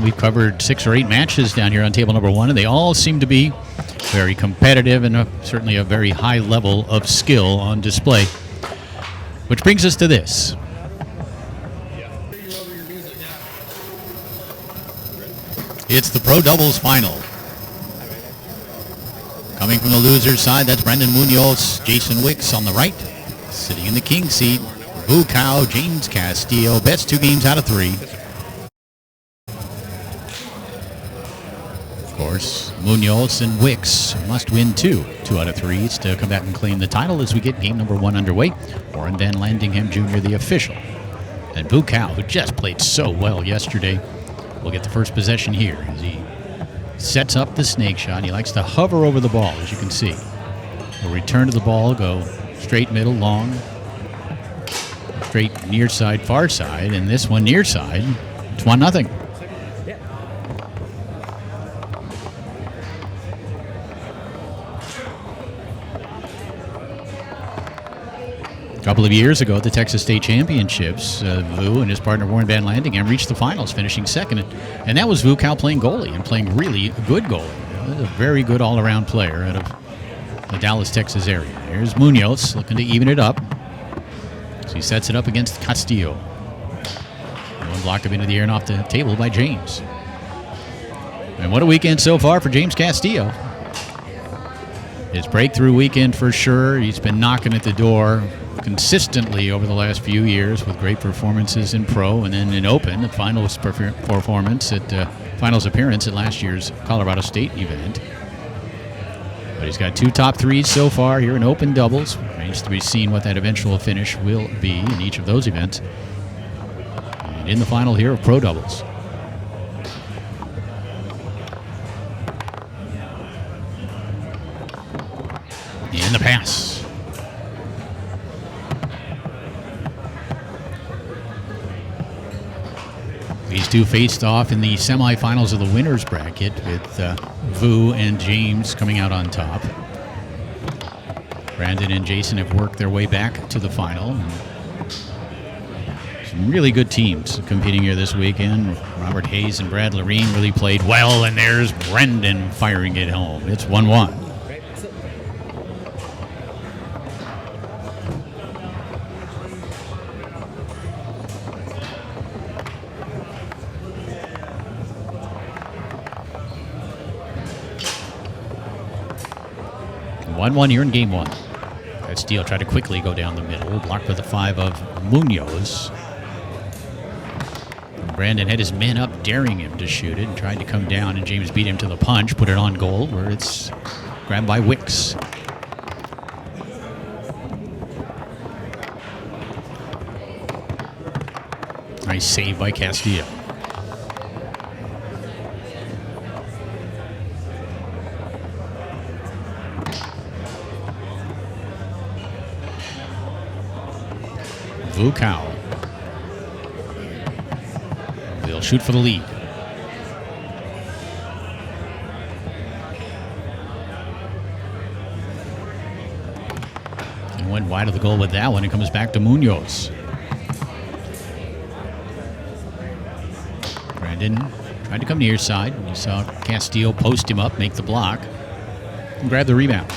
We've covered 6 or 8 matches down here on table number 1, and they all seem to be very competitive and certainly a very high level of skill on display. Which brings us to this. It's the Pro Doubles final. Coming from the loser's side, that's Brendan Munoz, Jason Wicks on the right. Sitting in the king seat, Vu Cow, James Castillo. Best 2 games out of 3. Of course, Munoz and Wicks must win 2 out of 3s to come back and claim the title as we get game number 1 underway. Warren Van Landingham Jr., the official. And Vu Cow, who just played so well yesterday, will get the first possession here as he sets up the snake shot. He likes to hover over the ball, as you can see. He'll return to the ball, go straight middle, long, straight near side, far side, and this one near side. It's 1-0. A couple of years ago at the Texas State Championships, Vu and his partner Warren Van Landingham reached the finals, finishing second. And that was Vu Cow playing goalie and playing really good goalie. A very good all-around player out of the Dallas, Texas area. Here's Munoz looking to even it up. So he sets it up against Castillo. One blocked up into the air and off the table by James. And what a weekend so far for James Castillo. His breakthrough weekend for sure. He's been knocking at the door consistently over the last few years with great performances in pro and then in open, the finals performance at finals appearance at last year's Colorado State event. But he's got 2 top 3s so far here in open doubles. Remains to be seen what that eventual finish will be in each of those events. And in the final here of pro doubles. In the pass. These two faced off in the semifinals of the winners bracket with Vu and James coming out on top. Brandon and Jason have worked their way back to the final. Some really good teams competing here this weekend. Robert Hayes and Brad Loreen really played well, and there's Brendan firing it home. It's 1-1. Here in game 1. Castillo tried to quickly go down the middle, blocked with a 5 of Munoz. Brandon had his men up, daring him to shoot it, and tried to come down, and James beat him to the punch, put it on goal, where it's grabbed by Wicks. Nice save by Castillo. Vu Cow. They'll shoot for the lead. And went wide of the goal with that one. It comes back to Munoz. Brandon tried to come near side. You saw Castillo post him up, make the block, and grab the rebound.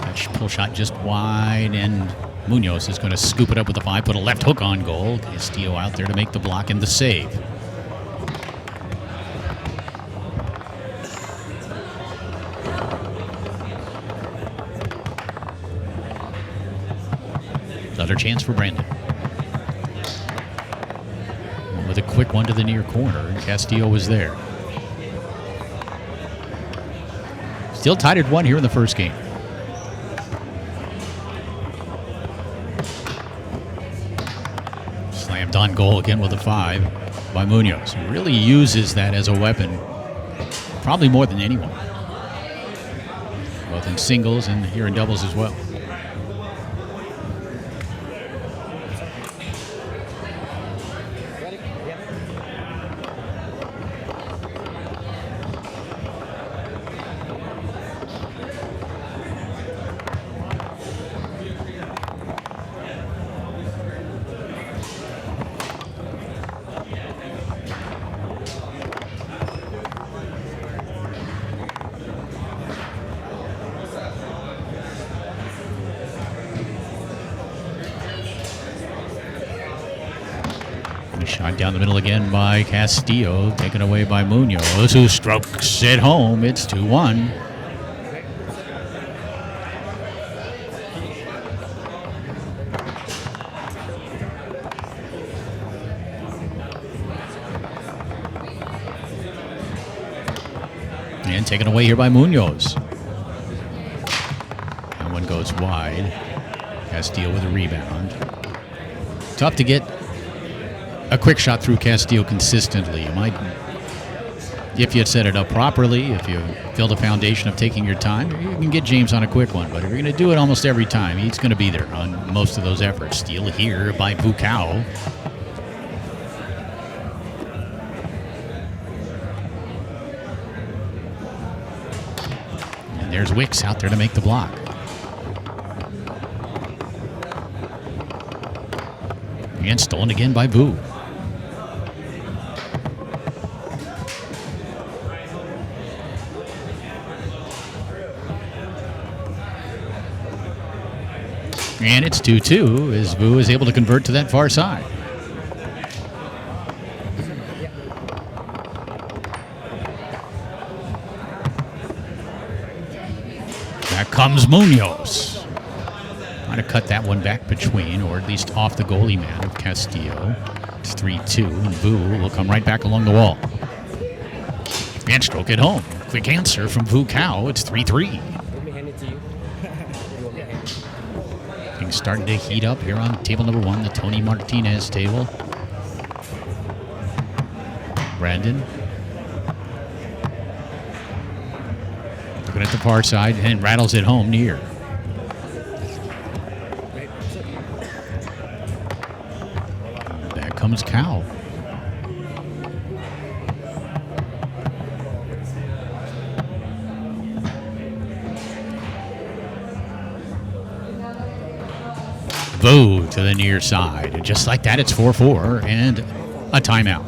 That pull shot just wide, and Munoz is going to scoop it up with a 5, put a left hook on goal. Castillo out there to make the block and the save. Another chance for Brandon. With a quick one to the near corner, and Castillo was there. Still tied at 1 here in the first game. Slammed on goal again with a 5 by Munoz. He really uses that as a weapon, probably more than anyone, both in singles and here in doubles as well. Shot down the middle again by Castillo, taken away by Munoz, who strokes it home. It's 2-1. And taken away here by Munoz. That one goes wide. Castillo with a rebound. Tough to get a quick shot through Castillo consistently. You might, if you set it up properly, if you build a foundation of taking your time, you can get James on a quick one. But if you're going to do it almost every time, he's going to be there on most of those efforts. Steal here by Vukau. And there's Wicks out there to make the block. And stolen again by Vu. And it's 2-2 as Vu is able to convert to that far side. Back comes Munoz. Trying to cut that one back between, or at least off the goalie man of Castillo. It's 3-2, and Vu will come right back along the wall. And stroke it home. Quick answer from Vukau. It's 3-3. Things starting to heat up here on table number 1, the Tony Martinez table. Brandon. Looking at the far side and rattles it home near. Back comes Cow. Vu to the near side. And just like that, it's 4-4 and a timeout.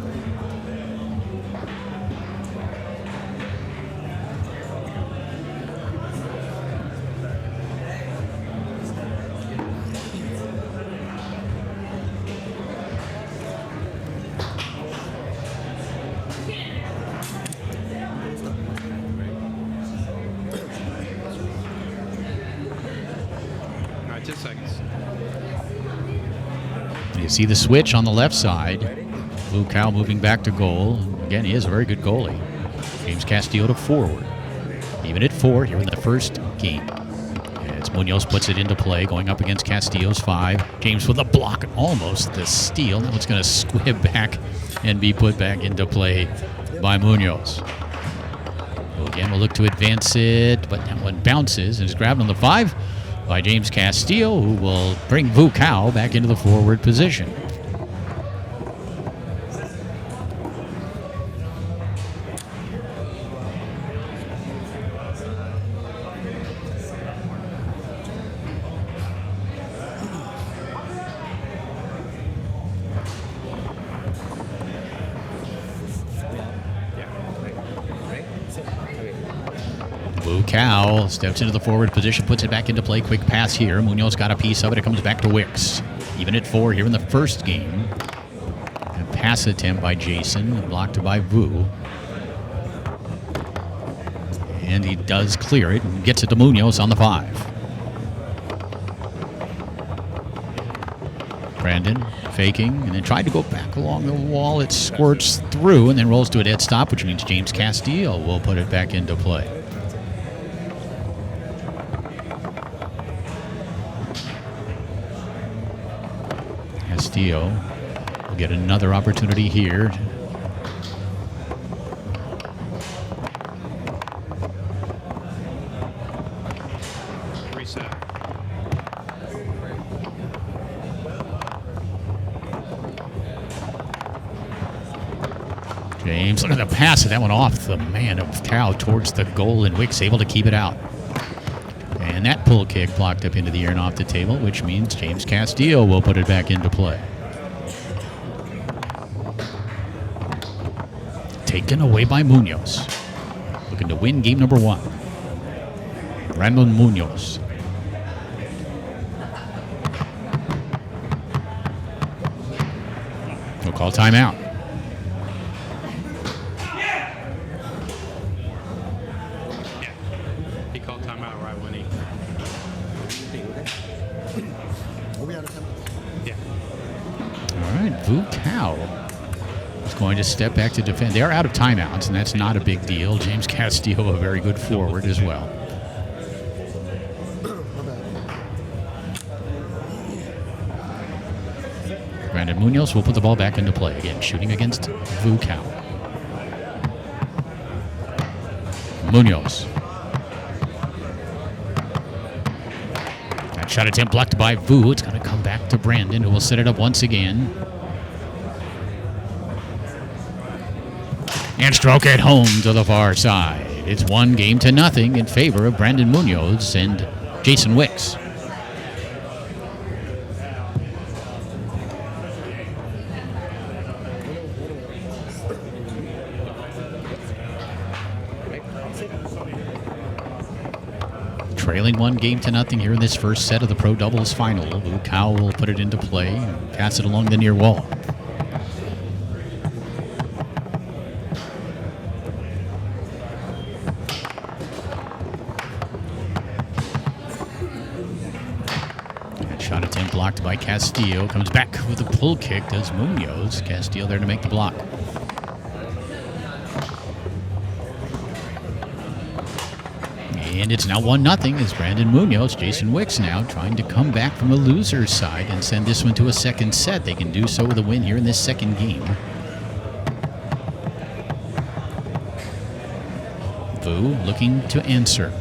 All right, 10 seconds. You see the switch on the left side. Vukau moving back to goal. Again, he is a very good goalie. James Castillo to forward. Even at 4 here in the first game. As Munoz puts it into play, going up against Castillo's 5. James with a block, almost the steal. Now it's going to squib back and be put back into play by Munoz. So again, we'll look to advance it, but that one bounces and is grabbed on the 5 by James Castillo, who will bring Vukau back into the forward position. Vukau steps into the forward position, puts it back into play. Quick pass here. Munoz got a piece of it. It comes back to Wicks. Even at 4 here in the first game. A pass attempt by Jason, blocked by Vu. And he does clear it and gets it to Munoz on the 5. Brandon faking and then tried to go back along the wall. It squirts through and then rolls to a dead stop, which means James Castillo will put it back into play. Castillo will get another opportunity here. Reset. James, look at the pass. That one off the man of Cow towards the goal, and Wicks able to keep it out. And that pull kick blocked up into the air and off the table, which means James Castillo will put it back into play. Taken away by Munoz. Looking to win game number 1. Brandon Munoz. Call timeout. Yeah. He called timeout right when he. Yeah. All right, Vu Cow is going to step back to defend. They are out of timeouts, and that's not a big deal. James Castillo, a very good forward as well. Brandon Munoz will put the ball back into play again, shooting against Vu Cow. Munoz. That shot attempt blocked by Vu. It's going to come back to Brandon, who will set it up once again. And stroke it home to the far side. It's 1-0 in favor of Brandon Munoz and Jason Wicks. Trailing 1-0 here in this first set of the Pro Doubles final. Vu Cow will put it into play and pass it along the near wall. That shot attempt blocked by Castillo. Comes back with a pull kick. Does Munoz. Castillo there to make the block. And it's now 1-0 as Brandon Munoz, Jason Wicks now trying to come back from the loser's side and send this one to a second set. They can do so with a win here in this second game. Vu looking to answer.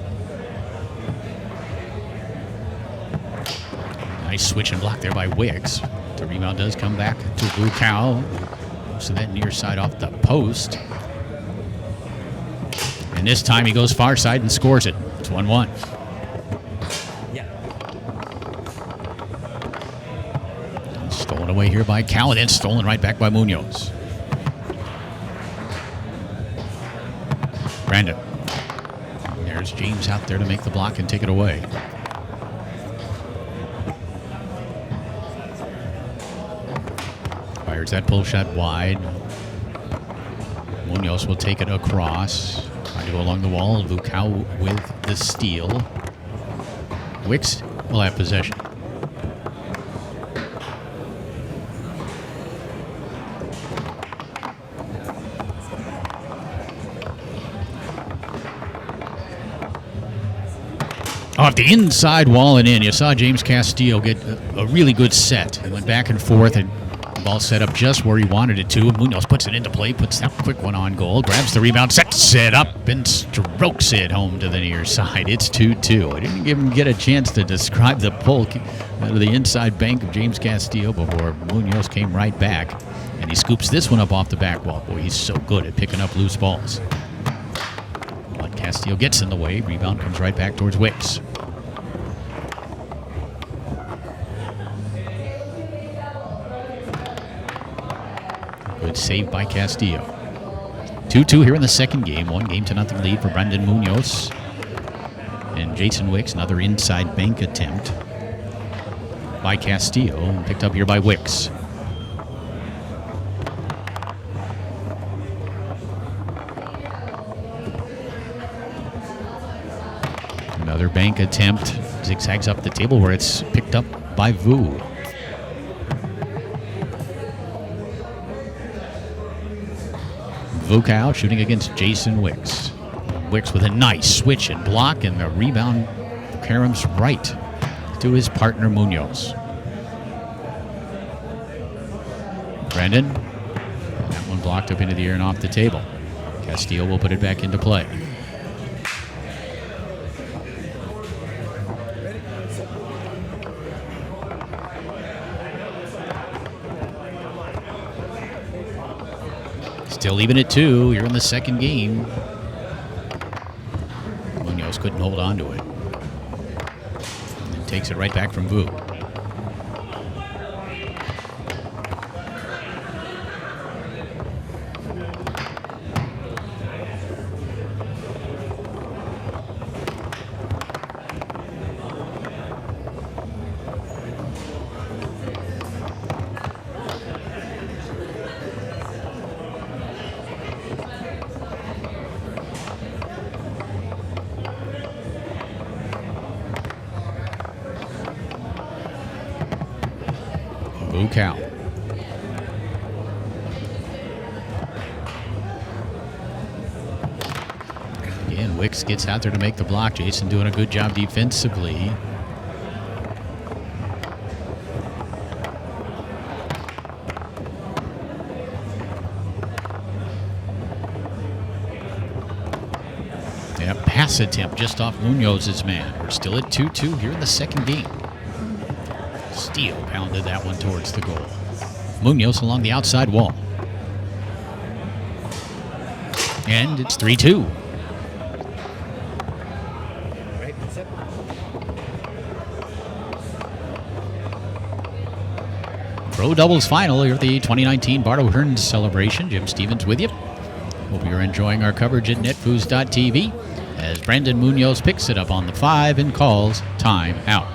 Nice switch and block there by Wicks. The rebound does come back to Vu Cow. So that near side off the post. And this time he goes far side and scores it. It's 1-1. Yeah. Stolen away here by Cow, and then stolen right back by Munoz. Brandon. There's James out there to make the block and take it away. Fires that pull shot wide. Munoz will take it across. Trying to go along the wall. Vu Cow with the steal. Wicks will have possession. Off the inside wall and in. You saw James Castillo get a really good set. He went back and forth and the ball set up just where he wanted it to. Munoz puts it into play, puts that quick one on goal, grabs the rebound, sets it up, and strokes it home to the near side. It's 2-2. I didn't even get a chance to describe the pull out of the inside bank of James Castillo before Munoz came right back. And he scoops this one up off the back wall. Boy, he's so good at picking up loose balls. But Castillo gets in the way. Rebound comes right back towards Wicks. Good save by Castillo. 2-2 here in the second game. 1-0 lead for Brandon Munoz. And Jason Wicks, another inside bank attempt by Castillo, and picked up here by Wicks. Another bank attempt. Zigzags up the table where it's picked up by Vu. Vu Cow shooting against Jason Wicks. Wicks with a nice switch and block, and the rebound caroms right to his partner Munoz. Brandon, that one blocked up into the air and off the table. Castillo will put it back into play. Still even at 2 here in the second game. Munoz couldn't hold on to it. And takes it right back from Vu. Cal. Again, Wicks gets out there to make the block. Jason doing a good job defensively. Yeah, pass attempt just off Munoz's man. We're still at 2-2 here in the second game. Castillo pounded that one towards the goal. Munoz along the outside wall. And it's 3-2. Right, set. Pro doubles final here at the 2019 Bart O'Hearn celebration. Jim Stevens with you. Hope you're enjoying our coverage at netfoos.tv as Brandon Munoz picks it up on the 5 and calls time out.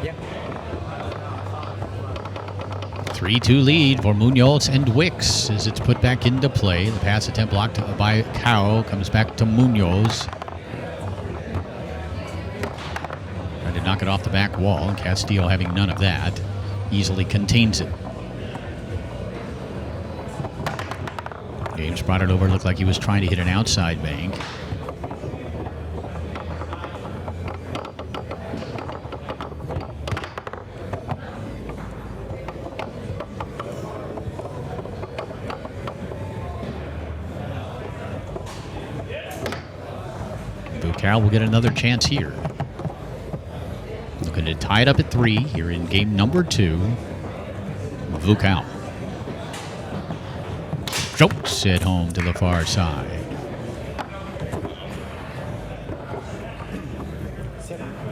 Yeah. 3-2 lead for Munoz and Wicks as it's put back into play. The pass attempt blocked by Cow comes back to Munoz. Trying to knock it off the back wall, and Castillo, having none of that, easily contains it. James brought it over, looked like he was trying to hit an outside bank. Cal will get another chance here. Looking to tie it up at 3 here in game number 2. Vukal chokes it home to the far side.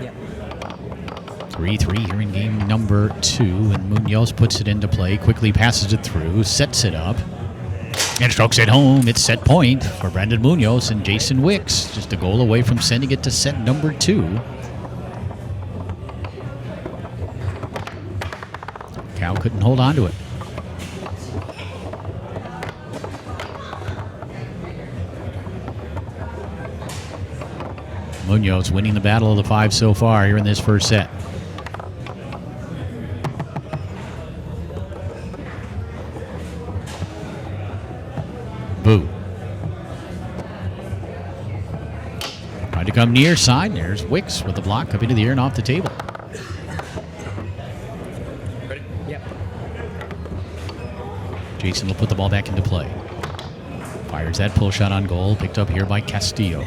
Yeah. 3-3 here in game number 2, and Munoz puts it into play, quickly passes it through, sets it up, and strokes it home. It's set point for Brandon Munoz and Jason Wicks. Just a goal away from sending it to set number 2. Cal couldn't hold on to it. Munoz winning the battle of the 5 so far here in this first set. Boo. Tried to come near side. There's Wicks with the block up into the air and off the table. Ready? Yep. Jason will put the ball back into play. Fires that pull shot on goal, picked up here by Castillo.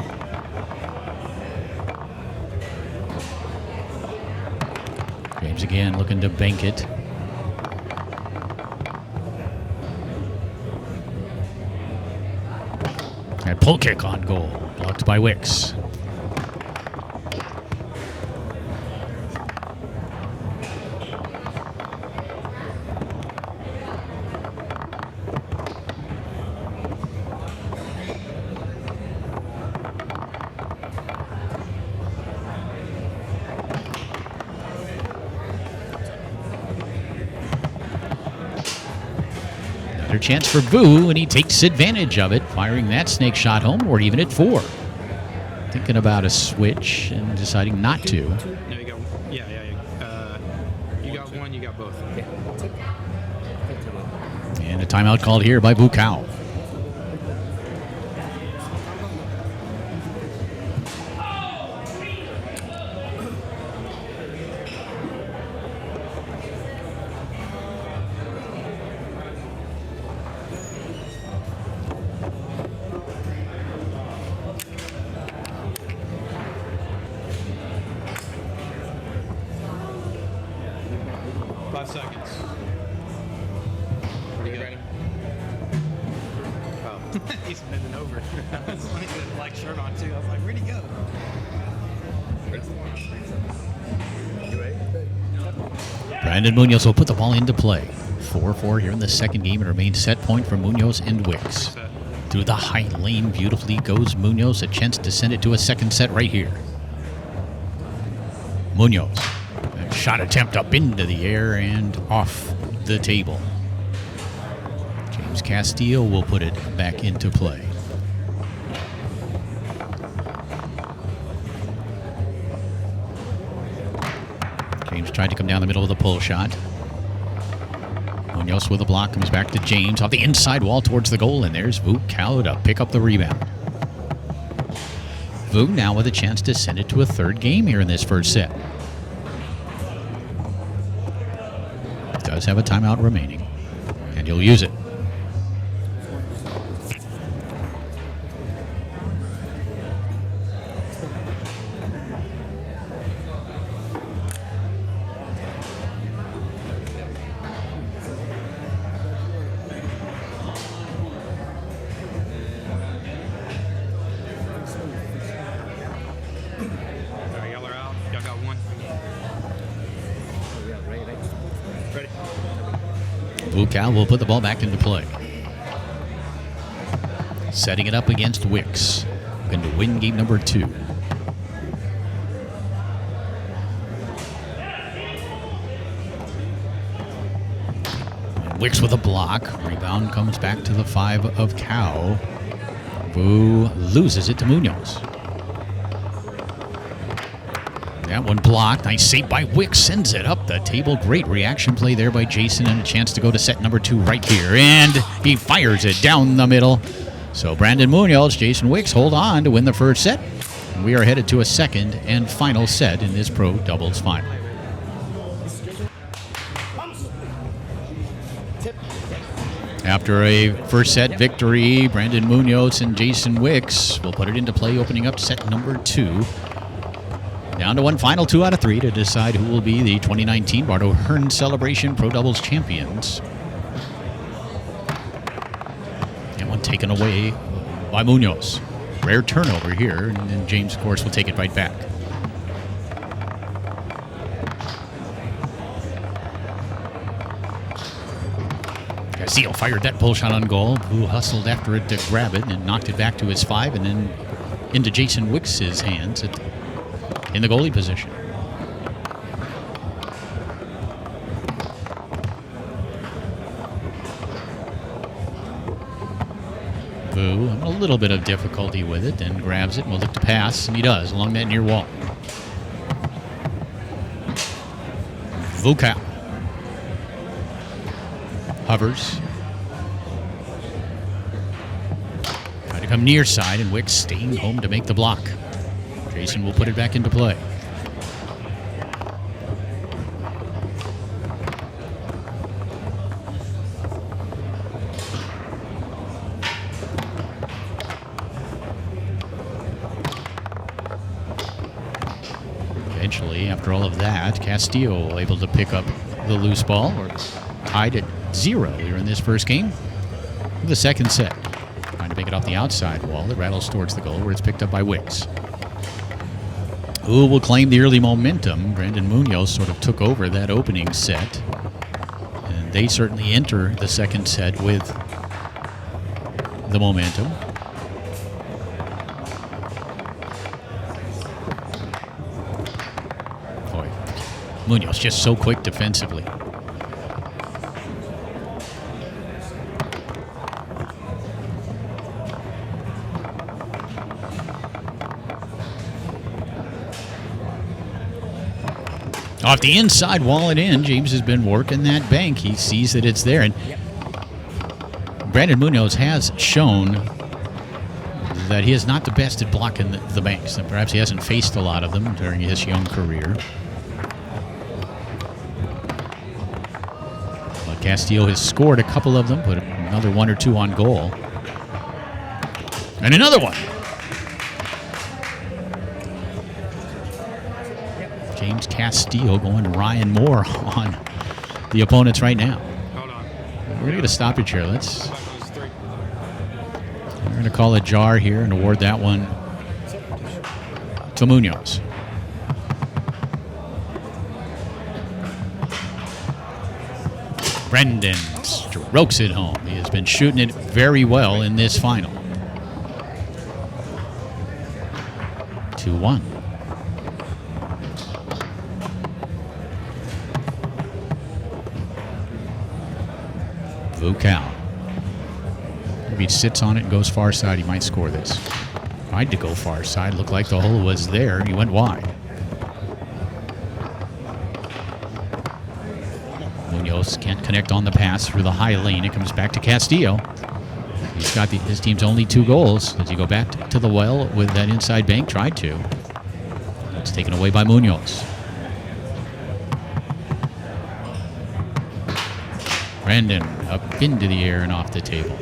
James again looking to bank it. That pull kick on goal, blocked by Wicks. Another chance for Boo, and he takes advantage of it, firing that snake shot home. We're even at 4. Thinking about a switch and deciding not to. No, you got you got one, you got both. Yeah. And a timeout called here by Vukal. Seconds. Are you ready? Oh, he's bending over. That's funny. He had a black shirt on too. I was like, where'd he go? You ready? Brandon Munoz will put the ball into play. 4-4 here in the second game. It remains set point for Munoz and Wicks. Set. Through the high lane beautifully goes Munoz. A chance to send it to a second set right here. Munoz. A shot attempt up into the air and off the table. James Castillo will put it back into play. James tried to come down the middle of the pull shot. Munoz with a block, comes back to James off the inside wall towards the goal, and there's Vu Cao to pick up the rebound. Vu now with a chance to send it to a third game here in this first set. Does have a timeout remaining, and he'll use it. Y'all are out. Y'all got one. Ready? Vu Cao will put the ball back into play. Setting it up against Wicks. Looking to win game number 2. Wicks with a block. Rebound comes back to the 5 of Cao. Vu loses it to Munoz. That one blocked. Nice save by Wicks. Sends it up the table. Great reaction play there by Jason, and a chance to go to set number 2 right here. And he fires it down the middle. So Brandon Munoz, Jason Wicks hold on to win the first set. And we are headed to a second and final set in this pro doubles final. After a first set victory, Brandon Munoz and Jason Wicks will put it into play, opening up set number 2. Down to one final 2 out of 3 to decide who will be the 2019 Bart O'Hearn Celebration Pro Doubles Champions. And one taken away by Munoz. Rare turnover here, and then James, of course, will take it right back. Castillo fired that pull shot on goal. Who hustled after it to grab it and knocked it back to his 5, and then into Jason Wicks' hands in the goalie position. Vu, a little bit of difficulty with it, then grabs it and will look to pass, and he does along that near wall. Vu Cao hovers. Trying to come near side, and Wicks staying home to make the block. Jason will put it back into play. Eventually, after all of that, Castillo able to pick up the loose ball, or tied at 0 here in this first game. The second set. Trying to pick it off the outside wall. It rattles towards the goal, where it's picked up by Wicks. Who will claim the early momentum? Brandon Munoz sort of took over that opening set. And they certainly enter the second set with the momentum. Boy, Munoz just so quick defensively. Off the inside wall and in. James has been working that bank. He sees that it's there. And Brandon Munoz has shown that he is not the best at blocking the banks. And perhaps he hasn't faced a lot of them during his young career. But Castillo has scored a couple of them, put another 1 or 2 on goal. And another one. James Castillo going Ryan Moore on the opponents right now. Hold on. We're going to get a stoppage here. We're going to call a jar here and award that one to Munoz. Brendan strokes it home. He has been shooting it very well in this final. 2-1. Vu Cal. If he sits on it and goes far side, he might score this. Tried to go far side. Looked like the hole was there. He went wide. Munoz can't connect on the pass through the high lane. It comes back to Castillo. He's got his team's only 2 goals. Does he go back to the well with that inside bank? Tried to. It's taken away by Munoz. Brandon up into the air and off the table.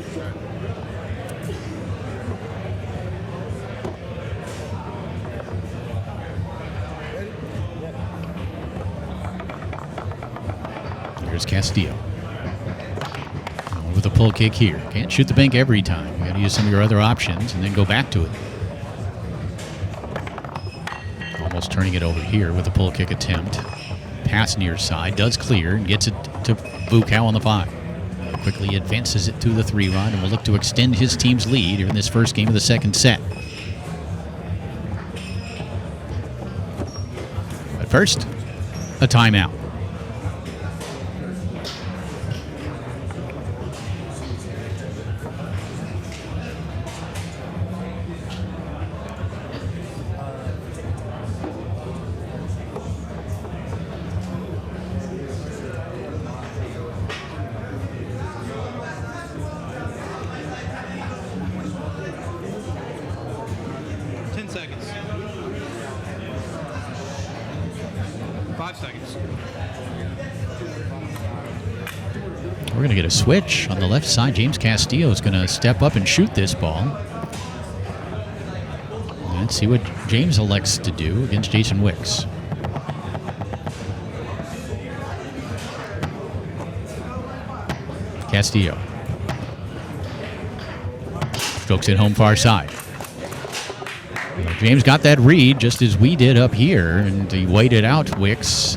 Here's Castillo. With a pull kick here. Can't shoot the bank every time. You got to use some of your other options and then go back to it. Almost turning it over here with a pull kick attempt. Pass near side. Does clear and gets it to Vu Cal on the 5. Quickly advances it to the 3-rod and will look to extend his team's lead here in this first game of the second set. But first, a timeout. We're going to get a switch on the left side. James Castillo is going to step up and shoot this ball. Let's see what James elects to do against Jason Wicks. Castillo. Strokes it home far side. James got that read just as we did up here, and he waited out Wicks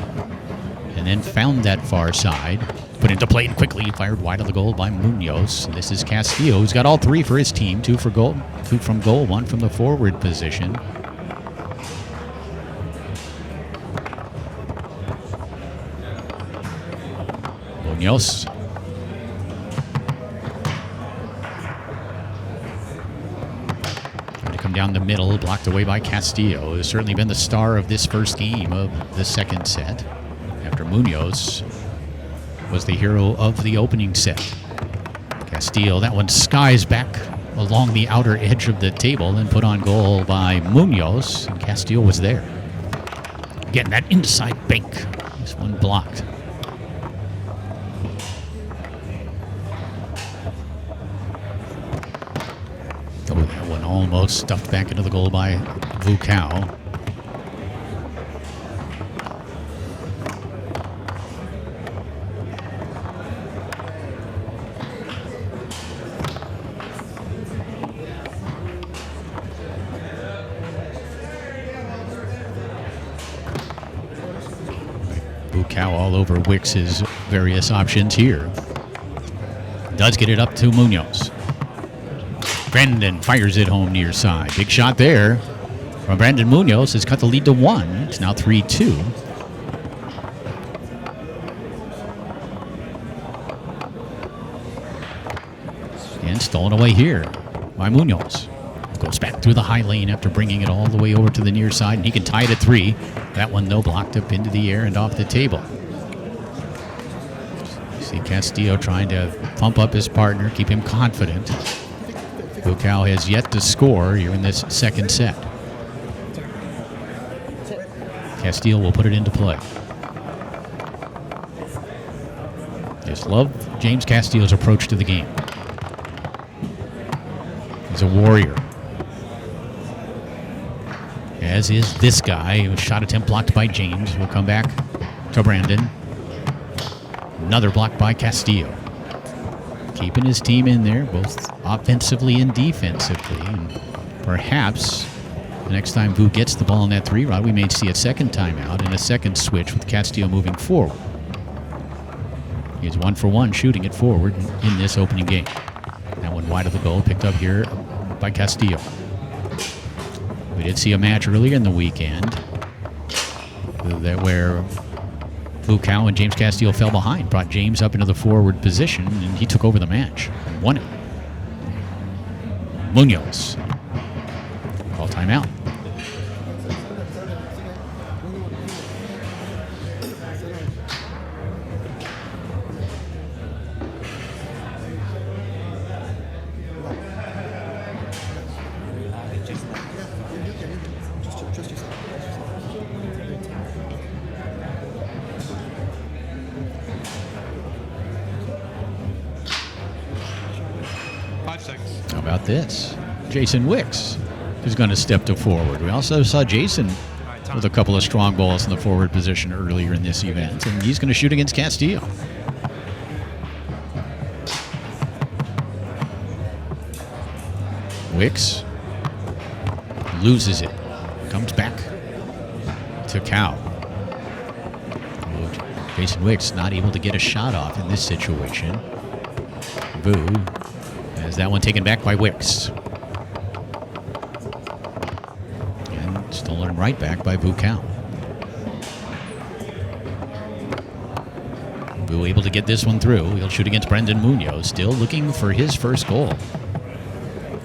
and then found that far side. Put into play and quickly fired wide of the goal by Munoz. This is Castillo, who's got all 3 for his team. 2 for goal, 2 from goal, 1 from the forward position. Munoz. Trying to come down the middle, blocked away by Castillo. Has certainly been the star of this first game of the second set. After Munoz was the hero of the opening set. Castillo, that one skies back along the outer edge of the table and put on goal by Munoz, and Castillo was there. Again, that inside bank. This one blocked. Oh, that one almost stuffed back into the goal by Vu Cal. Cow all over Wicks' various options here. Does get it up to Munoz. Brandon fires it home near side. Big shot there from Brandon Munoz. Has cut the lead to 1. It's now 3-2. And stolen away here by Munoz. Goes back through the high lane after bringing it all the way over to the near side, and he can tie it at 3. That one, though, blocked up into the air and off the table. See Castillo trying to pump up his partner, keep him confident. Vu Cal has yet to score here in this second set. Castillo will put it into play. Just love James Castillo's approach to the game. He's a warrior. As is this guy. Shot attempt blocked by James. Will come back to Brandon. Another block by Castillo. Keeping his team in there, both offensively and defensively. And perhaps the next time Vu gets the ball in that 3-rod, we may see a second timeout and a second switch with Castillo moving forward. He's 1 for 1 shooting it forward in this opening game. That one wide of the goal, picked up here by Castillo. We did see a match earlier in the weekend where Vucao and James Castillo fell behind, brought James up into the forward position, and he took over the match and won it. Munoz. Call timeout. How about this? Jason Wicks is going to step to forward. We also saw Jason with a couple of strong balls in the forward position earlier in this event, and he's going to shoot against Castillo. Wicks loses it. Comes back to Cow. Jason Wicks not able to get a shot off in this situation. Vu has that one taken back by Wicks. And stolen right back by Vucao. Vu able to get this one through. He'll shoot against Brendan Munoz, still looking for his first goal.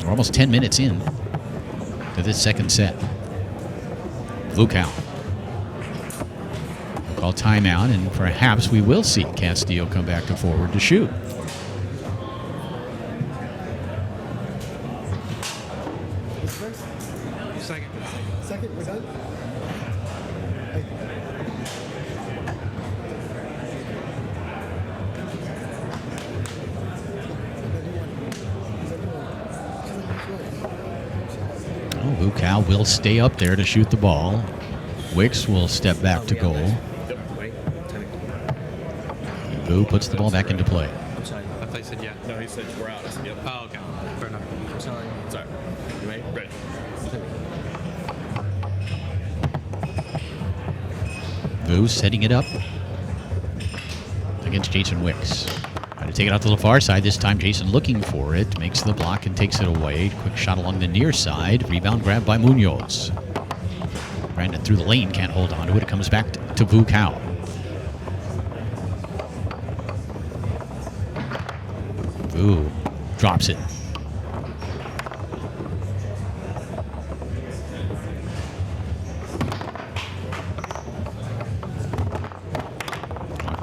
We're almost 10 minutes in to this second set. Vucao. We'll call timeout, and perhaps we will see Castillo come back to forward to shoot. Second, we're done? Vucao will stay up there to shoot the ball. Wicks will step back to goal. Vu puts the ball back into play. I'm sorry. I thought you said yeah. No, he said we're out. I said, yep. Oh, okay. Fair enough. I'm sorry. Sorry. You ready? Ready. Vu setting it up against Jason Wicks. Trying to take it out to the far side. This time Jason looking for it. Makes the block and takes it away. Quick shot along the near side. Rebound grab by Munoz. Brandon through the lane. Can't hold on to it. It comes back to Vucao. Vu drops it.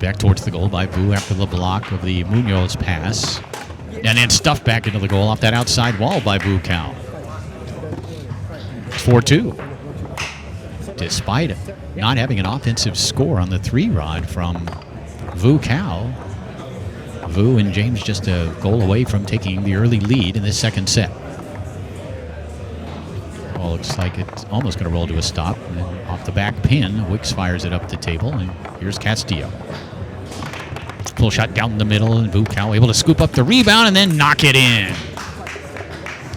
Back towards the goal by Vu after the block of the Munoz pass. And then stuffed back into the goal off that outside wall by Vucao. 4-2. Despite not having an offensive score on the 3-rod from Vucao, Vu and James just a goal away from taking the early lead in this second set. Well, looks like it's almost going to roll to a stop. And off the back pin, Wicks fires it up the table, and here's Castillo. Full shot down the middle, and Vucao able to scoop up the rebound and then knock it in.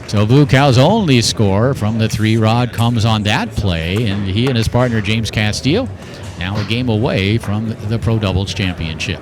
So Vucao's only score from the 3-rod comes on that play, and he and his partner James Castillo now a game away from the Pro Doubles Championship.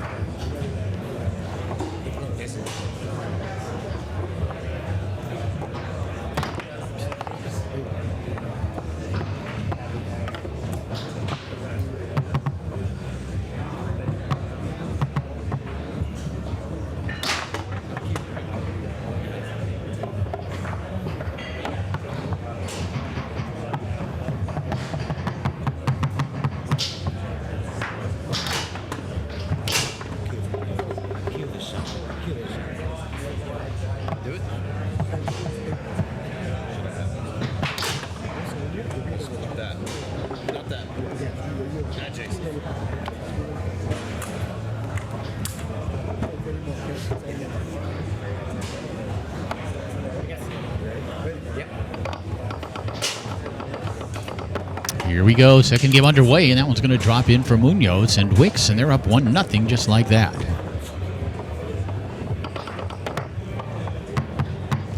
Here we go, second game underway, and that one's going to drop in for Munoz and Wicks, and they're up 1-0 just like that.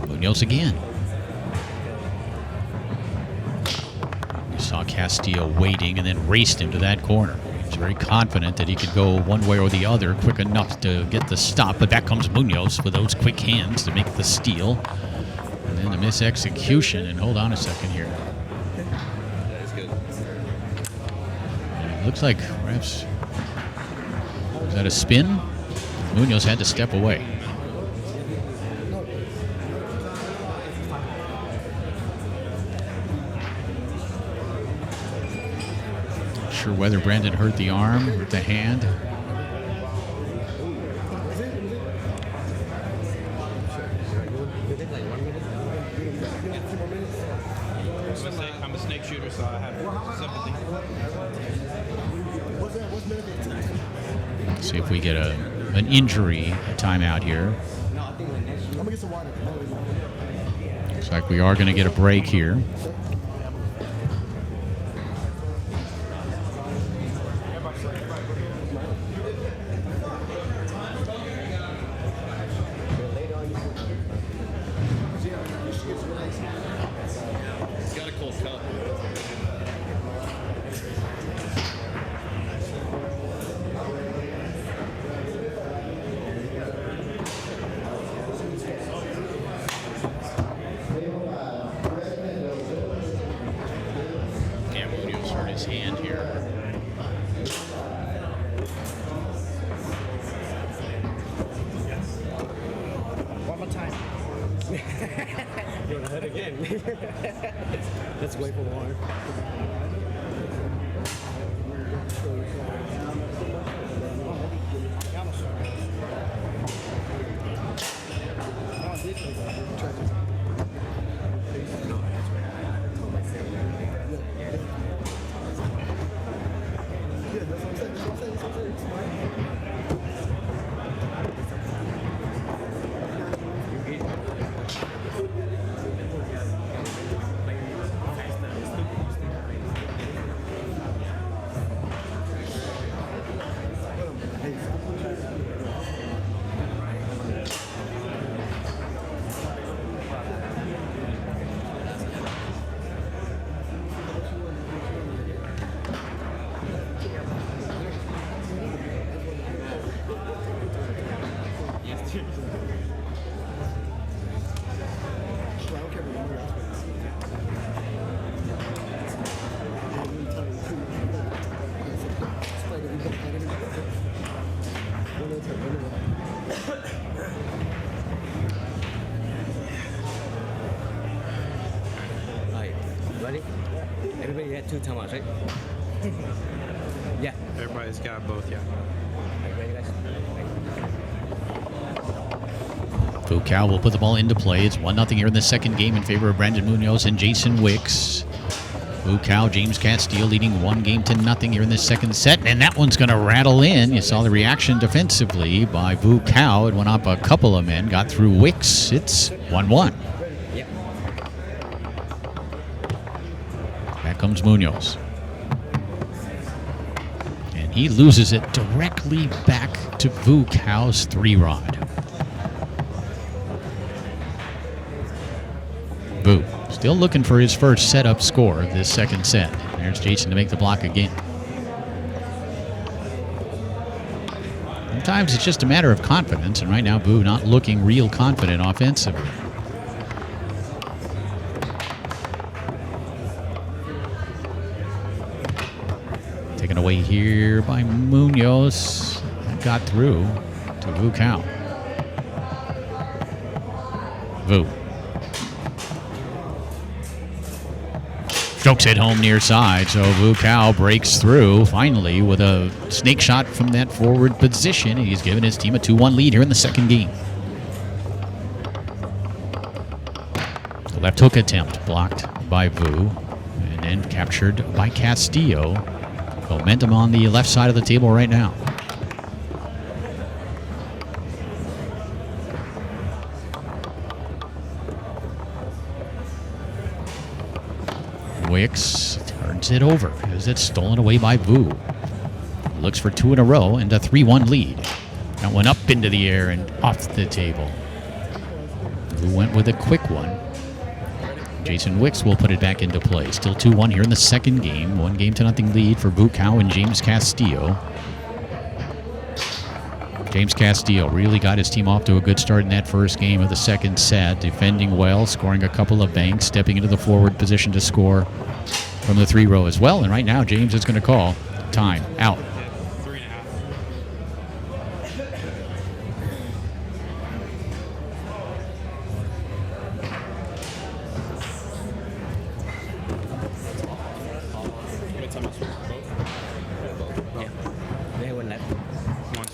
Munoz again. You saw Castillo waiting and then raced him to that corner. He's very confident that he could go one way or the other quick enough to get the stop, but back comes Munoz with those quick hands to make the steal. And then the miss execution, and hold on a second here. Looks like perhaps, was that a spin? Munoz had to step away. Not sure whether Brandon hurt the arm or the hand. I'm a snake shooter, so I have sympathy. See if we get an injury timeout here. Looks like we are going to get a break here. He's got a cold cup. Yeah, Munoz hurt his hand here. One more time. Go ahead again. Let's wait for water. Alright, ready? Everybody had 2 timeouts, right? Yeah. Everybody's got both, yeah. Ready, guys? Fucal will put the ball into play. It's 1-0 here in the second game in favor of Brandon Munoz and Jason Wicks. Fucal, James Castillo leading 1-0 here in the second set, and that one's going to rattle in. You saw the reaction defensively by Fucal. It went up a couple of men, got through Wicks. It's 1-1. Yeah. Back comes Munoz. And he loses it directly back to Fucal's 3-rod. Vu still looking for his first setup score of this second set. There's Jason to make the block again. Sometimes it's just a matter of confidence, and right now Vu not looking real confident offensively. Taken away here by Munoz. That got through to Fucal. Vu. Strokes it home near side, so Fucal breaks through finally with a snake shot from that forward position. He's given his team a 2-1 lead here in the second game. The left hook attempt blocked by Vu and then captured by Castillo. Momentum on the left side of the table right now. Wicks turns it over as it's stolen away by Vu. Looks for 2 in a row and a 3-1 lead. That one up into the air and off the table. Vu went with a quick one. Jason Wicks will put it back into play. Still 2-1 here in the second game. 1-0 lead for Fucal and James Castillo. James Castillo really got his team off to a good start in that first game of the second set, defending well, scoring a couple of banks, stepping into the forward position to score from the 3 row as well. And right now, James is going to call time out. 3.5. What time is it? Both? Yeah. They have one left. One.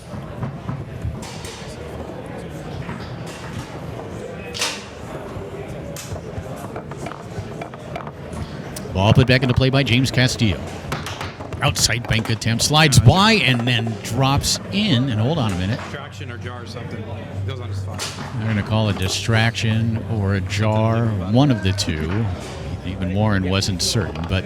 Ball put back into play by James Castillo. Outside bank attempt, slides by and then drops in. And hold on a minute. Traction or jar or something. Goes on his fire. They're going to call a distraction or a jar, one of the two. Even Warren wasn't certain, but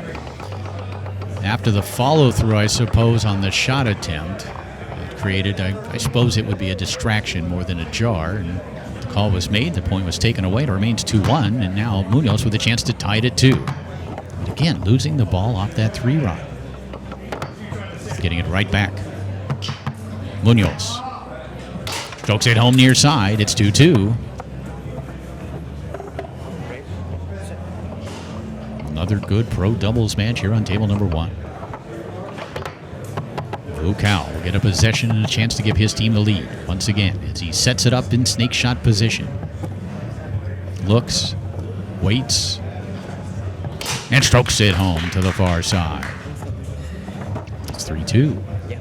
after the follow-through, I suppose, on the shot attempt, it created, I suppose it would be a distraction more than a jar. And the call was made, the point was taken away. It remains 2-1, and now Munoz with a chance to tie it at 2. But again, losing the ball off that 3-run. Getting it right back. Munoz strokes it home near side. It's 2-2. Another good pro doubles match here on table number 1. Vu Cao will get a possession and a chance to give his team the lead once again as he sets it up in snake shot position. Looks, waits, and strokes it home to the far side. It's 3-2. Yeah.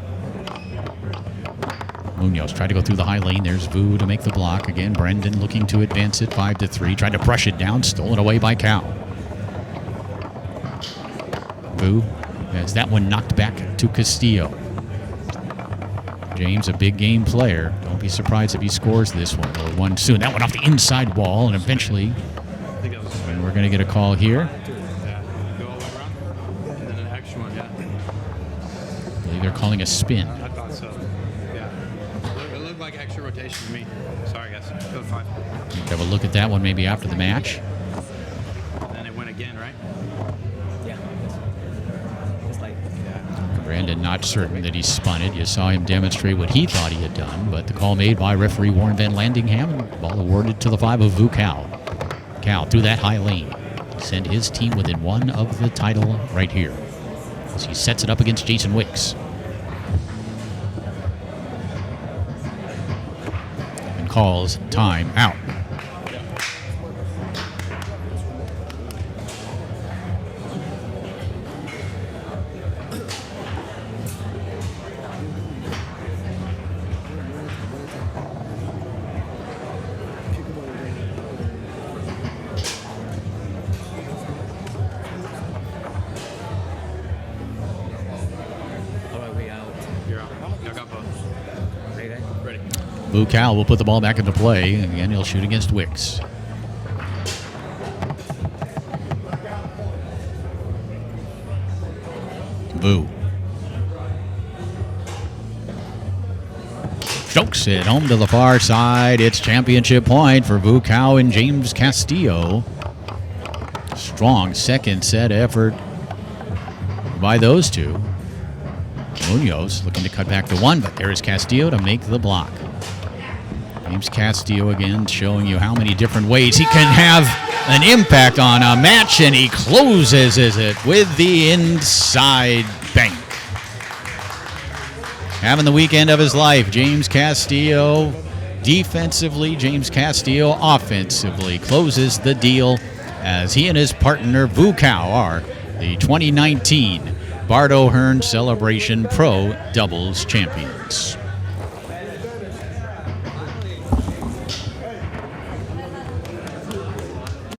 Munoz tried to go through the high lane. There's Vu to make the block. Again, Brendan looking to advance it 5-3. Tried to brush it down. Stolen away by Cao. Vu has that one knocked back to Castillo. James, a big game player. Don't be surprised if he scores this one or one soon. That one off the inside wall, and eventually, I think that was a spin. and we're going to get a call here. Yeah. Go all the way around. And then an extra one, yeah. I believe they're calling a spin. I thought so. Yeah. It looked like extra rotation to me. Sorry, guys. Go 5. Have a look at that one maybe after the match. And then it went again, right? Yeah. Just like, Brandon not certain that he spun it. You saw him demonstrate what he thought he had done, but the call made by referee Warren Van Landingham, and ball awarded to the 5 of Vu Cao. Cao through that high lane. Send his team within 1 of the title right here as he sets it up against Jason Wicks. And calls time out. all right, we out. You're out. I got both. Ready, guys? Ready. Vu Cao will put the ball back into play. Again, he'll shoot against Wicks. Vu. Strokes it home to the far side. It's championship point for Vu Cao and James Castillo. Strong second set effort by those two. Munoz looking to cut back to 1, but there is Castillo to make the block. James Castillo again showing you how many different ways he can have an impact on a match, and he closes it with the inside bank. Having the weekend of his life, James Castillo defensively, James Castillo offensively closes the deal as he and his partner Vu Cao are the 2019 Bart O'Hearn Celebration Pro Doubles Champions.